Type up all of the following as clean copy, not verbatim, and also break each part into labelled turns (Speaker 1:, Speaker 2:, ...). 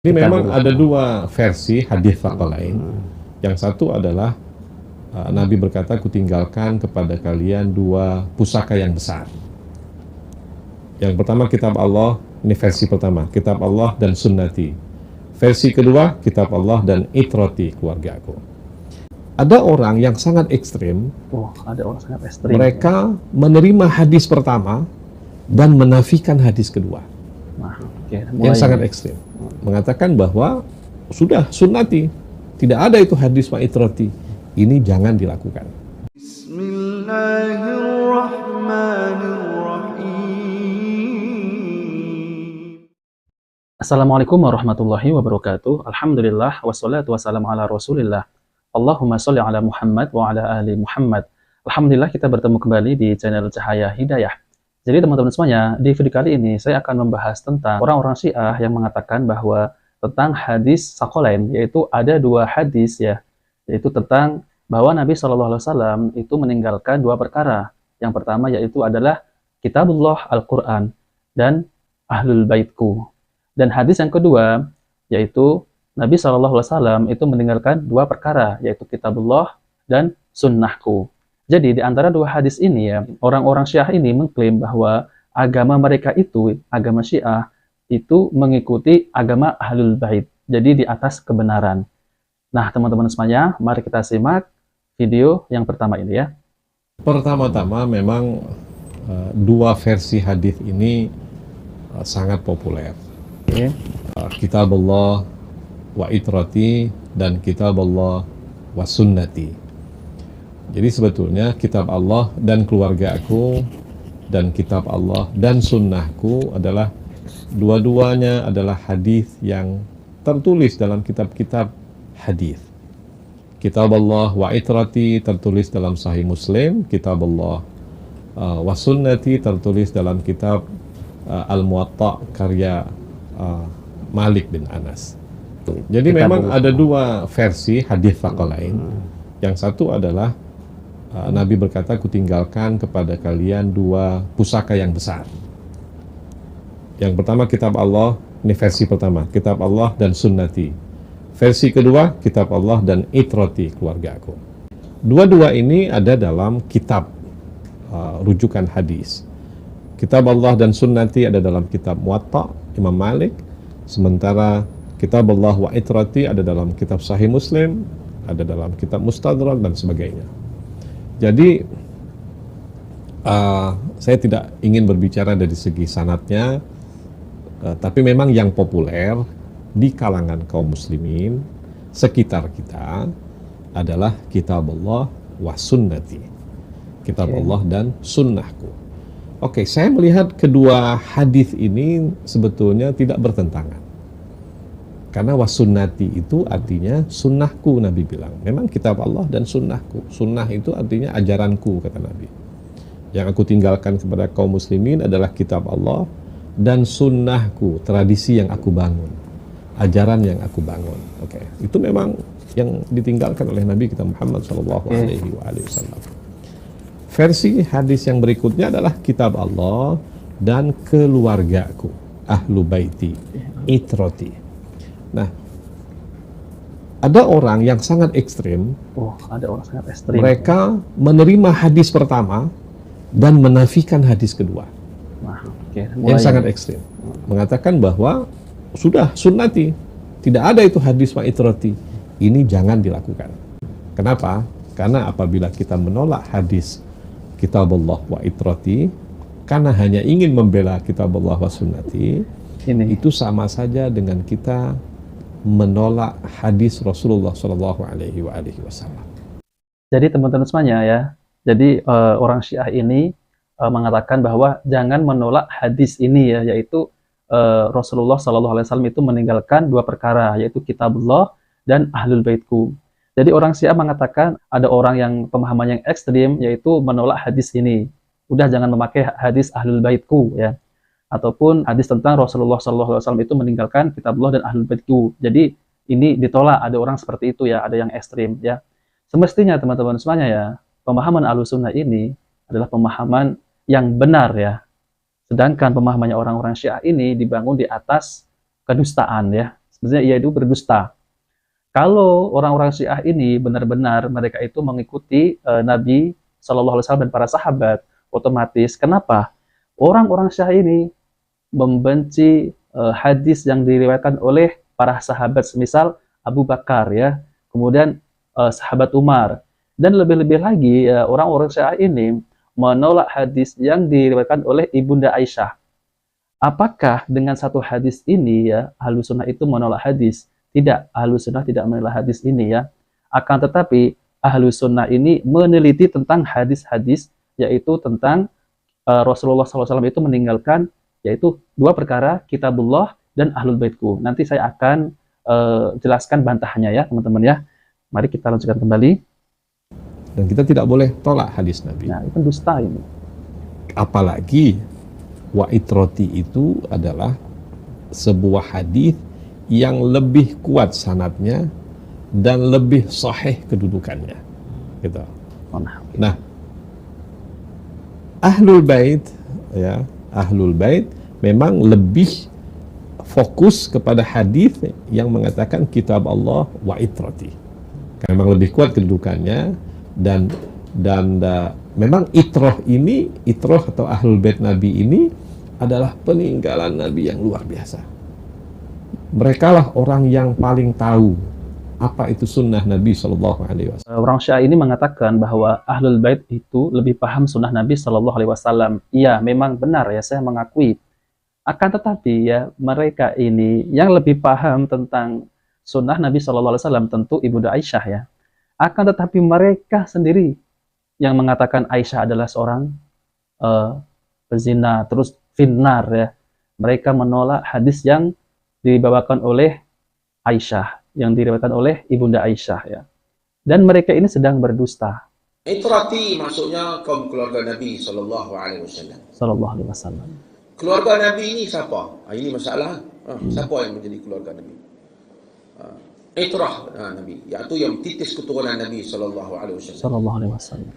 Speaker 1: Ini memang ada dua versi hadis thaqalain. Yang satu adalah Nabi berkata, kutinggalkan kepada kalian dua pusaka yang besar. Yang pertama kitab Allah, ini versi pertama, kitab Allah dan sunnati. Versi kedua, kitab Allah dan itrati, keluargaku. Ada orang yang sangat ekstrim. Mereka menerima hadis pertama dan menafikan hadis kedua. Yang sangat ekstrim, mengatakan bahwa sudah sunnati, tidak ada itu hadis ma'itrati, ini jangan dilakukan.
Speaker 2: Bismillahirrahmanirrahim. Assalamualaikum warahmatullahi wabarakatuh. Alhamdulillah wassalatu wassalamu ala rasulillah. Allahumma sholli ala Muhammad wa ala ali Muhammad. Alhamdulillah kita bertemu kembali di channel Cahaya Hidayah. Jadi teman-teman semuanya, di video kali ini saya akan membahas tentang orang-orang Syiah yang mengatakan bahwa tentang hadis Thaqalain, yaitu ada dua hadis ya, yaitu tentang bahwa Nabi SAW itu meninggalkan dua perkara. Yang pertama yaitu adalah Kitabullah Al-Quran dan Ahlul Baitku. Dan hadis yang kedua yaitu Nabi SAW itu meninggalkan dua perkara, yaitu Kitabullah dan Sunnahku. Jadi di antara dua hadis ini ya, orang-orang Syiah ini mengklaim bahwa agama mereka itu, agama Syiah, itu mengikuti agama Ahlul Bait. Jadi di atas kebenaran. Nah teman-teman semuanya, mari kita simak video yang pertama ini ya.
Speaker 1: Pertama-tama memang dua versi hadis ini sangat populer. Kitab Allah wa itrati dan kitab Allah wa sunnati. Jadi sebetulnya kitab Allah dan keluarga aku dan kitab Allah dan sunnahku adalah dua-duanya adalah hadis yang tertulis dalam kitab-kitab hadis. Kitab Allah wa itrati tertulis dalam Sahih Muslim, kitab Allah wa sunnati tertulis dalam kitab Al-Muwatta karya Malik bin Anas. Jadi memang ada dua versi hadis thaqalain. Yang satu adalah Nabi berkata, kutinggalkan kepada kalian dua pusaka yang besar. Yang pertama kitab Allah, ini versi pertama, kitab Allah dan sunnati. Versi kedua, kitab Allah dan itrati, keluargaku. Dua-dua ini ada dalam kitab rujukan hadis. Kitab Allah dan sunnati ada dalam kitab Muwatta Imam Malik, sementara kitab Allah wa itrati ada dalam kitab Sahih Muslim, ada dalam kitab Mustadrak dan sebagainya. Jadi saya tidak ingin berbicara dari segi sanadnya, tapi memang yang populer di kalangan kaum muslimin sekitar kita adalah kitab Allah wa sunnati, kitab Allah dan sunnahku. Oke, saya melihat kedua hadis ini sebetulnya tidak bertentangan. Karena wasunnati itu artinya sunnahku, Nabi bilang. Memang kitab Allah dan sunnahku. Sunnah itu artinya ajaranku, kata Nabi. Yang aku tinggalkan kepada kaum muslimin adalah kitab Allah dan sunnahku, tradisi yang aku bangun, ajaran yang aku bangun. Oke, itu memang yang ditinggalkan oleh Nabi kita Muhammad SAW. Versi hadis yang berikutnya adalah kitab Allah dan keluargaku, ahlu baiti, itroti. Nah, ada orang yang sangat ekstrim. Mereka menerima hadis pertama dan menafikan hadis kedua. Yang sangat ekstrim, mengatakan bahwa sudah sunnati, tidak ada itu hadis ma'itrati, ini jangan dilakukan. Kenapa? Karena apabila kita menolak hadis kitab Allah wa itrati karena hanya ingin membela kitab Allah wa sunnati, itu sama saja dengan kita menolak hadis Rasulullah SAW.
Speaker 2: Jadi teman-teman semuanya ya, jadi orang Syiah ini mengatakan bahwa jangan menolak hadis ini ya, yaitu Rasulullah SAW itu meninggalkan dua perkara, yaitu Kitabullah dan Ahlul Baitku. Jadi orang Syiah mengatakan ada orang yang pemahaman yang ekstrim, yaitu menolak hadis ini. Udah jangan memakai hadis Ahlul Baitku ya. Ataupun hadis tentang Rasulullah SAW itu meninggalkan kitabullah dan ahlul baitku. Jadi ini ditolak, ada orang seperti itu ya, ada yang ekstrim ya. Semestinya teman-teman semuanya ya, pemahaman Ahlussunnah ini adalah pemahaman yang benar ya. Sedangkan pemahamannya orang-orang Syiah ini dibangun di atas kedustaan ya. sebenarnya ia itu berdusta. Kalau orang-orang Syiah ini benar-benar mereka itu mengikuti Nabi Shallallahu Alaihi Wasallam dan para sahabat, otomatis kenapa orang-orang Syiah ini membenci hadis yang diriwayatkan oleh para sahabat, semisal Abu Bakar ya, kemudian sahabat Umar, dan lebih-lebih lagi orang-orang Syiah ini menolak hadis yang diriwayatkan oleh Ibunda Aisyah. Apakah dengan satu hadis ini ya Ahlus Sunnah itu menolak hadis? Tidak, Ahlus Sunnah tidak menolak hadis ini ya. Akan tetapi Ahlus Sunnah ini meneliti tentang hadis-hadis, yaitu tentang Rasulullah SAW itu meninggalkan yaitu dua perkara, kitabullah dan ahlul baitku. Nanti saya akan jelaskan bantahannya ya teman-teman ya. Mari kita lanjutkan kembali.
Speaker 1: Dan kita tidak boleh tolak hadis Nabi.
Speaker 2: Nah, itu dusta ini.
Speaker 1: Apalagi wa itroti itu adalah sebuah hadis yang lebih kuat sanadnya dan lebih sahih kedudukannya. Gitu. Nah, Ahlul Bait ya, Ahlul Bait memang lebih fokus kepada hadis yang mengatakan kitab Allah wa itrati. Karena memang lebih kuat kedudukannya dan memang itroh atau Ahlul Bait Nabi ini adalah peninggalan Nabi yang luar biasa. Mereka lah orang yang paling tahu apa itu sunnah Nabi Shallallahu Alaihi Wasallam.
Speaker 2: Orang Syiah ini mengatakan bahwa Ahlul Bait itu lebih paham sunnah Nabi Shallallahu Alaihi Wasallam. Iya, memang benar ya, saya mengakui. Akan tetapi ya mereka ini yang lebih paham tentang sunnah Nabi Shallallahu Alaihi Wasallam tentu Ibunda Aisyah ya. Akan tetapi mereka sendiri yang mengatakan Aisyah adalah seorang pezina, terus finnar ya. Mereka menolak hadis yang dibawakan oleh Aisyah, yang diriwayatkan oleh Ibunda Aisyah ya. Dan mereka ini sedang berdusta.
Speaker 3: Itrati maksudnya kaum keluarga Nabi sallallahu alaihi wasallam.
Speaker 2: Sallallahu alaihi wasallam.
Speaker 3: Keluarga Nabi ini siapa? Ini masalah. Siapa yang menjadi keluarga Nabi? Itrah Nabi, iaitu yang titis keturunan Nabi sallallahu alaihi wasallam.
Speaker 2: Sallallahu alaihi wasallam.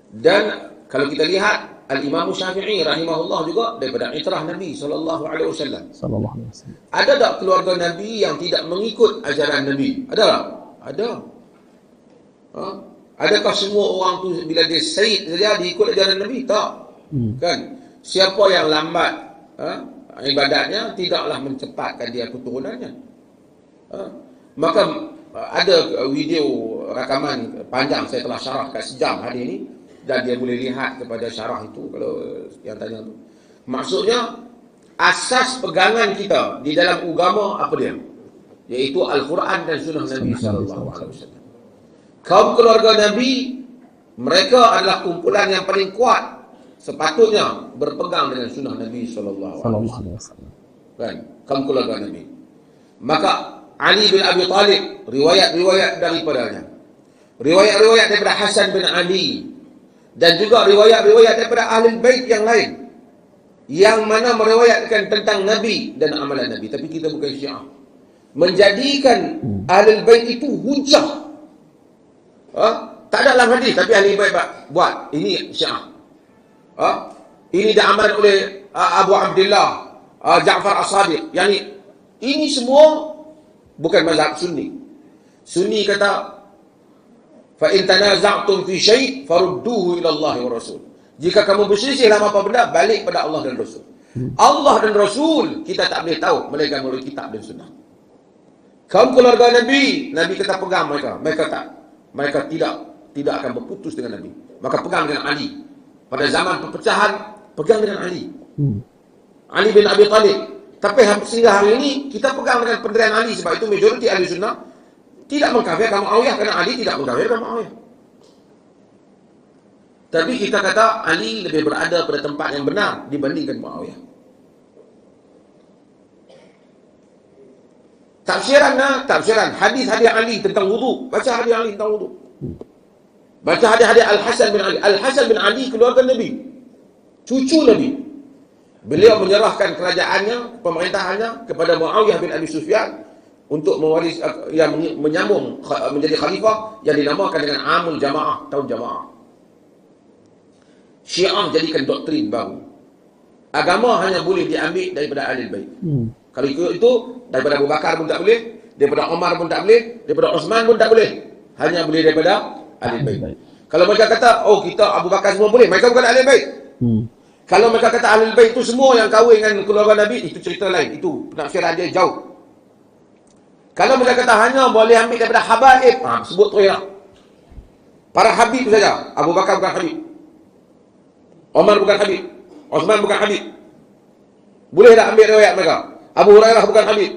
Speaker 3: Dan kalau kita lihat Al-Imam Syafi'i rahimahullah juga daripada itrah Nabi sallallahu alaihi wasallam.
Speaker 2: Sallallahu alaihi wasallam.
Speaker 3: Ada tak keluarga Nabi yang tidak mengikut ajaran Nabi? Ada tak? Ada. Adakah semua orang tu bila dia sayyid saja dia ikut ajaran Nabi? Tak. Kan? Siapa yang lambat ibadatnya tidaklah mencepatkan dia keturunannya. Maka ada video rakaman panjang saya telah syarah kat sejam hari ini. Dan dia boleh lihat kepada syarah itu kalau yang tanya tu. Maksudnya asas pegangan kita di dalam agama apa dia? Iaitu Al-Quran dan Sunnah Nabi sallallahu alaihi wasallam. Kaum keluarga Nabi mereka adalah kumpulan yang paling kuat sepatutnya berpegang dengan Sunnah Nabi sallallahu alaihi wasallam. Kan? Kaum keluarga Nabi. Maka Ali bin Abi Talib riwayat-riwayat daripadanya. Riwayat-riwayat daripada Hasan bin Ali dan juga riwayat-riwayat daripada Ahlul Bait yang lain yang mana meriwayatkan tentang Nabi dan amalan Nabi. Tapi kita bukan Syiah menjadikan Ahlul Bait itu hujah. Tak ada dalam hadis tapi Ahlul Bait buat ini Syiah. Ini diamalkan oleh Abu Abdullah Ja'far As-Sadiq. Yani ini semua bukan mazhab Sunni. Sunni kata fa in tanaza'tum fi syai' farudduhu ila Allah wa Rasul. Jika kamu berselisih dalam apa benda, balik pada Allah dan Rasul. Allah dan Rasul kita tak boleh tahu melainkan melalui kitab dan sunnah. Kaum keluarga Nabi, Nabi kata pegang mereka. Mereka tidak akan berputus dengan Nabi. Maka pegang dengan Ali. Pada zaman perpecahan, pegang dengan Ali. Ali bin Abi Talib. Tapi sehingga hari ini kita pegang dengan pendirian Ali, sebab itu majoriti ahli sunnah tidak mengkafirkan Muawiyah kerana Ali tidak mengkafirkan Muawiyah. Tapi kita kata Ali lebih berada pada tempat yang benar dibandingkan Muawiyah. Tafsiran hadis-hadis Ali tentang wudu. Baca hadis Ali tentang wudu. Baca hadis-hadis Al-Hasan bin Ali. Al-Hasan bin Ali keluarga Nabi. Cucu Nabi. Beliau menyerahkan kerajaannya, pemerintahannya kepada Muawiyah bin Abi Sufyan untuk mewaris yang menyambung menjadi khalifah yang dinamakan dengan Amul Jamaah, tahun Jamaah. Syiah jadikan doktrin baru. Agama hanya boleh diambil daripada Ahlul Bait. Kalau ikut itu, daripada Abu Bakar pun tak boleh, daripada Umar pun tak boleh, daripada Uthman pun tak boleh. Hanya boleh daripada Ahlul Bait. Kalau mereka kata, oh kita Abu Bakar semua boleh, mereka bukan Ahlul Bait. Kalau mereka kata Ahlul Bait itu semua yang kahwin dengan keluarga Nabi, itu cerita lain. Itu penafsiran dia jauh. Kalau mereka kata hanya boleh ambil daripada habaib, sebut tu ya. Para habib saja. Abu Bakar bukan habib. Umar bukan habib. Uthman bukan habib. Boleh tak ambil riwayat mereka? Abu Hurairah bukan habib.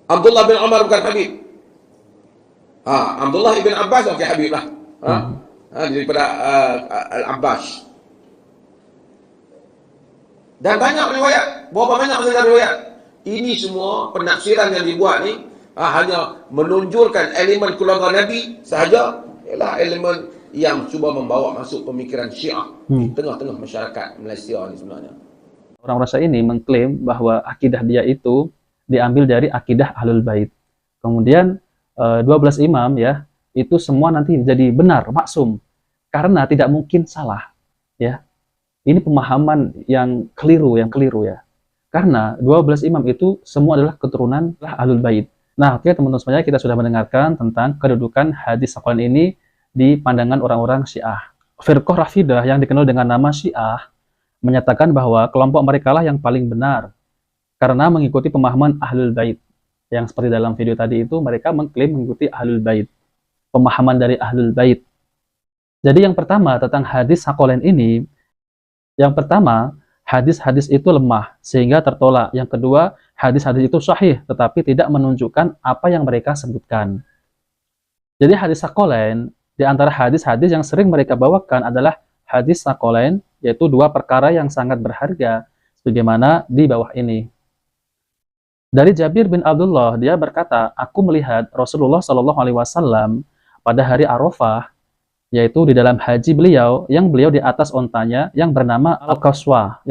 Speaker 3: Abdullah bin Umar bukan habib. Abdullah ibn Abbas okey habib lah. Daripada Al-Abbas. Dan banyak riwayat. Berapa banyak saja riwayat. Ini semua penafsiran yang dibuat ni hanya menunjukkan elemen keluarga Nabi sahaja, ialah elemen yang cuba membawa masuk pemikiran Syiah di tengah-tengah masyarakat Malaysia ni sebenarnya.
Speaker 2: Orang-orang Syiah ini mengklaim bahwa akidah dia itu diambil dari akidah Ahlul Bait. Kemudian 12 imam ya, itu semua nanti jadi benar, maksum. Karena tidak mungkin salah, ya. Ini pemahaman yang keliru ya. Karena 12 imam itu semua adalah keturunan Ahlul Bait. Nah, oke teman-teman semuanya, kita sudah mendengarkan tentang kedudukan hadis Saqalain ini di pandangan orang-orang Syiah. Firqah Rafidah yang dikenal dengan nama Syiah menyatakan bahwa kelompok mereka lah yang paling benar karena mengikuti pemahaman Ahlul Bait. Yang seperti dalam video tadi itu, mereka mengklaim mengikuti Ahlul Bait, pemahaman dari Ahlul Bait. Jadi yang pertama tentang hadis Saqalain ini, yang pertama, hadis-hadis itu lemah sehingga tertolak. Yang kedua, hadis-hadis itu sahih tetapi tidak menunjukkan apa yang mereka sebutkan. Jadi hadis Saqalain, di antara hadis-hadis yang sering mereka bawakan adalah hadis Saqalain, yaitu dua perkara yang sangat berharga sebagaimana di bawah ini. Dari Jabir bin Abdullah, dia berkata, aku melihat Rasulullah SAW pada hari Arafah, yaitu di dalam haji beliau, yang beliau di atas ontanya yang bernama Al-Qaswa,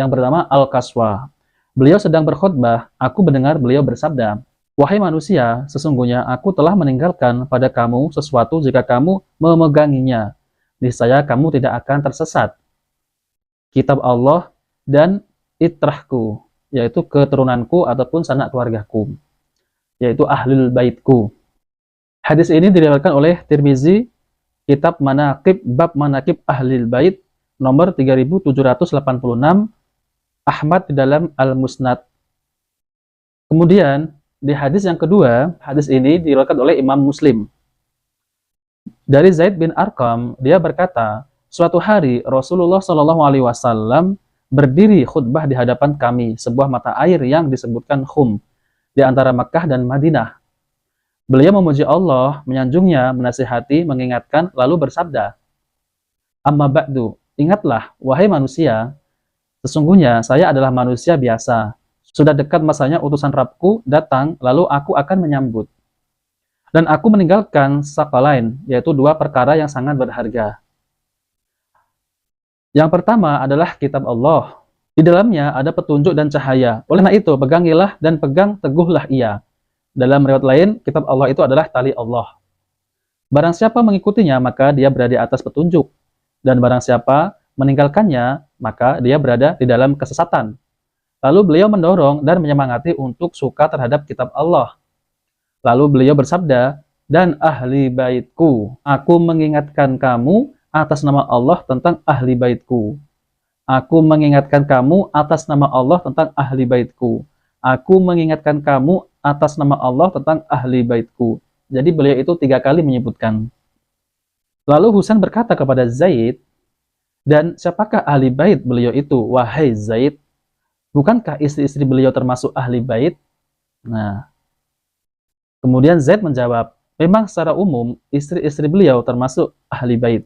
Speaker 2: Beliau sedang berkhutbah, aku mendengar beliau bersabda, wahai manusia, sesungguhnya aku telah meninggalkan pada kamu sesuatu jika kamu memeganginya, niscaya kamu tidak akan tersesat. Kitab Allah dan itrahku, yaitu keturunanku ataupun sanak keluargaku, yaitu Ahlul Baitku. Hadis ini diriwayatkan oleh Tirmizi, Kitab Manaqib, Bab Manaqib Ahlul Bait, nomor 3786, Ahmad di dalam Al-Musnad. Kemudian, di hadis yang kedua, hadis ini diriwayatkan oleh Imam Muslim. Dari Zaid bin Arqam, dia berkata, suatu hari Rasulullah SAW berdiri khutbah di hadapan kami, sebuah mata air yang disebutkan Khum, di antara Makkah dan Madinah. Beliau memuji Allah, menyanjungnya, menasihati, mengingatkan, lalu bersabda, amma ba'du, ingatlah, wahai manusia, sesungguhnya saya adalah manusia biasa. Sudah dekat masanya utusan Rabbku datang, lalu aku akan menyambut. Dan aku meninggalkan Saqalain, yaitu dua perkara yang sangat berharga. Yang pertama adalah kitab Allah. Di dalamnya ada petunjuk dan cahaya. Oleh karena itu, pegangilah dan pegang teguhlah ia. Dalam riwayat lain, kitab Allah itu adalah tali Allah. Barang siapa mengikutinya, maka dia berada di atas petunjuk. Dan barang siapa meninggalkannya, maka dia berada di dalam kesesatan. Lalu beliau mendorong dan menyemangati untuk suka terhadap kitab Allah. Lalu beliau bersabda, dan ahli baitku, aku mengingatkan kamu atas nama Allah tentang ahli baitku. Aku mengingatkan kamu atas nama Allah tentang ahli baitku. Aku mengingatkan kamu atas nama Allah tentang ahli baitku. Jadi beliau itu 3 kali menyebutkan. Lalu Husain berkata kepada Zaid, dan siapakah ahli bait beliau itu? Wahai Zaid, bukankah istri-istri beliau termasuk ahli bait? Nah, kemudian Zaid menjawab, memang secara umum istri-istri beliau termasuk ahli bait.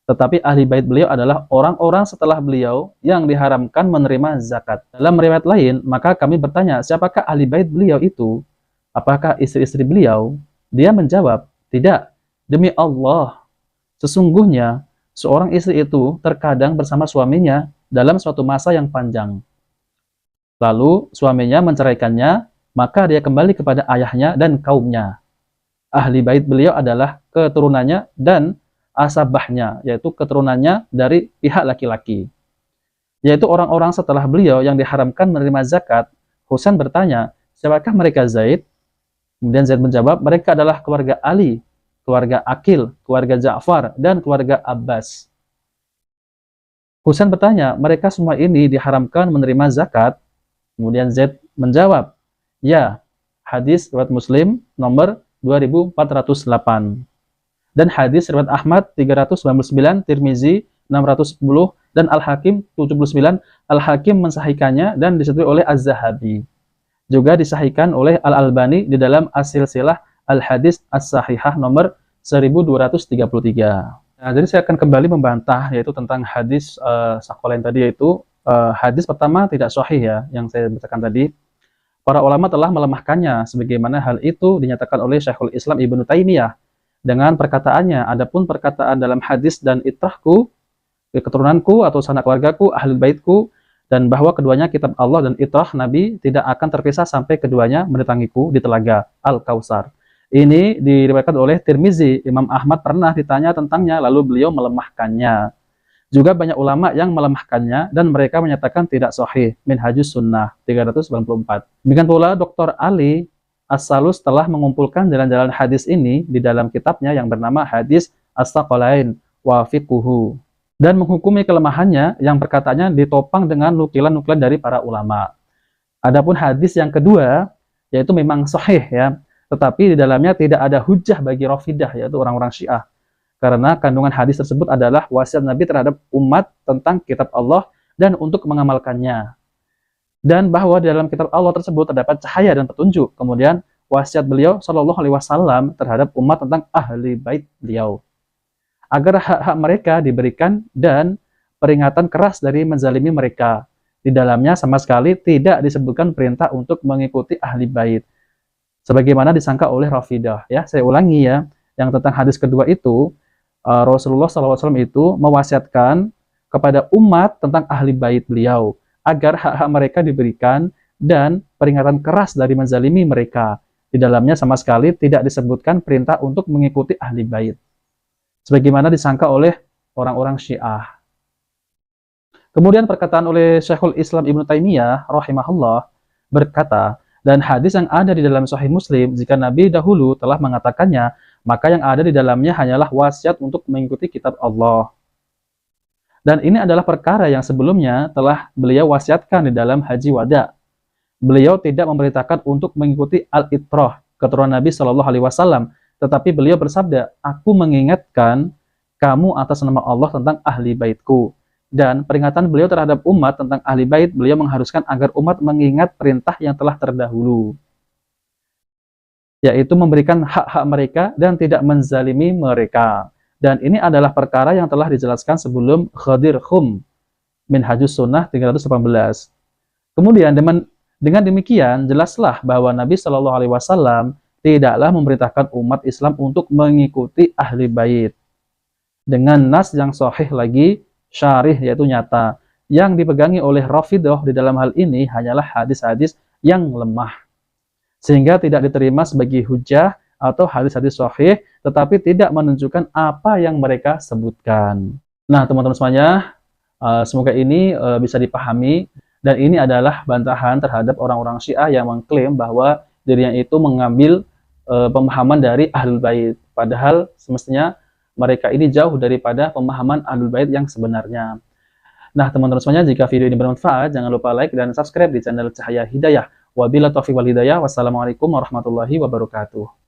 Speaker 2: Tetapi ahli bait beliau adalah orang-orang setelah beliau yang diharamkan menerima zakat. Dalam riwayat lain, maka kami bertanya, siapakah ahli bait beliau itu? Apakah istri-istri beliau? Dia menjawab, tidak. Demi Allah, sesungguhnya seorang istri itu terkadang bersama suaminya dalam suatu masa yang panjang. Lalu suaminya menceraikannya, maka dia kembali kepada ayahnya dan kaumnya. Ahli bait beliau adalah keturunannya dan asabahnya, yaitu keturunannya dari pihak laki-laki. yaitu orang-orang setelah beliau yang diharamkan menerima zakat. Husain bertanya, siapakah mereka Zaid? Kemudian Zaid menjawab, mereka adalah keluarga Ali, keluarga Akil, keluarga Ja'far, dan keluarga Abbas. Husain bertanya, mereka semua ini diharamkan menerima zakat? Kemudian Zaid menjawab, ya. Hadis riwayat Muslim nomor 2408. Dan hadis riwayat Ahmad 399, Tirmizi 610, dan Al-Hakim 79. Al-Hakim mensahihkannya dan disebut oleh Az-Zahabi. Juga disahihkan oleh Al-Albani di dalam As-Silsilah Al-Hadis As-Sahihah nomor 1233. Nah, jadi saya akan kembali membantah yaitu tentang hadis Saqalain tadi, yaitu hadis pertama tidak sahih ya yang saya bacakan tadi. Para ulama telah melemahkannya sebagaimana hal itu dinyatakan oleh Syekhul Islam Ibnu Taimiyah dengan perkataannya, adapun perkataan dalam hadis dan itrahku, keturunanku atau sanak keluargaku, ahli baitku, dan bahwa keduanya kitab Allah dan itrah Nabi tidak akan terpisah sampai keduanya mendatangiku di telaga Al-Kautsar. Ini diriwayatkan oleh Tirmizi. Imam Ahmad pernah ditanya tentangnya lalu beliau melemahkannya. Juga banyak ulama yang melemahkannya dan mereka menyatakan tidak sahih. Minhajus Sunnah 394. Demikian pula Dr. Ali As-Salus telah mengumpulkan jalan-jalan hadis ini di dalam kitabnya yang bernama Hadis As-Saqalain wa Fiqhuhu, dan menghukumi kelemahannya yang perkataannya ditopang dengan nukilan-nukilan dari para ulama. Adapun hadis yang kedua, yaitu memang sahih ya, tetapi di dalamnya tidak ada hujjah bagi Rafidah, yaitu orang-orang Syiah. Karena kandungan hadis tersebut adalah wasiat Nabi terhadap umat tentang kitab Allah dan untuk mengamalkannya. Dan bahwa di dalam kitab Allah tersebut terdapat cahaya dan petunjuk. Kemudian wasiat beliau Shallallahu Alaihi Wasallam terhadap umat tentang ahli bait beliau, agar hak-hak mereka diberikan dan peringatan keras dari menzalimi mereka. Di dalamnya sama sekali tidak disebutkan perintah untuk mengikuti ahli bait, sebagaimana disangka oleh Rafidah. Ya, saya ulangi ya, yang tentang hadis kedua itu, Rasulullah SAW itu mewasiatkan kepada umat tentang ahli bait beliau, agar hak-hak mereka diberikan dan peringatan keras dari menzalimi mereka. Di dalamnya sama sekali tidak disebutkan perintah untuk mengikuti ahli bait, sebagaimana disangka oleh orang-orang Syiah. Kemudian perkataan oleh Syekhul Islam Ibnu Taimiyah rahimahullah berkata, dan hadis yang ada di dalam Sahih Muslim, jika Nabi dahulu telah mengatakannya, maka yang ada di dalamnya hanyalah wasiat untuk mengikuti kitab Allah. Dan ini adalah perkara yang sebelumnya telah beliau wasiatkan di dalam Haji Wada. Beliau tidak memerintahkan untuk mengikuti al-itrah, keturunan Nabi Shallallahu Alaihi Wasallam, tetapi beliau bersabda, aku mengingatkan kamu atas nama Allah tentang ahli baitku. Dan peringatan beliau terhadap umat tentang ahli bait, beliau mengharuskan agar umat mengingat perintah yang telah terdahulu, yaitu memberikan hak-hak mereka dan tidak menzalimi mereka. Dan ini adalah perkara yang telah dijelaskan sebelum Khadir Khum Minhajus Sunnah 318. Kemudian dengan demikian jelaslah bahwa Nabi Shallallahu Alaihi Wasallam tidaklah memerintahkan umat Islam untuk mengikuti ahli bait. Dengan nas yang sahih lagi, syarih yaitu nyata, yang dipegangi oleh Rafidah di dalam hal ini hanyalah hadis-hadis yang lemah, sehingga tidak diterima sebagai hujjah atau hadis-hadis sahih, tetapi tidak menunjukkan apa yang mereka sebutkan. Nah, teman-teman semuanya, semoga ini bisa dipahami, dan ini adalah bantahan terhadap orang-orang Syiah yang mengklaim bahwa dirinya itu mengambil pemahaman dari Ahlul Bait, padahal semestinya mereka ini jauh daripada pemahaman Ahlul Bait yang sebenarnya. Nah, teman-teman semuanya, jika video ini bermanfaat, jangan lupa like dan subscribe di channel Cahaya Hidayah. Wabillahi taufiq wal hidayah. Wassalamualaikum warahmatullahi wabarakatuh.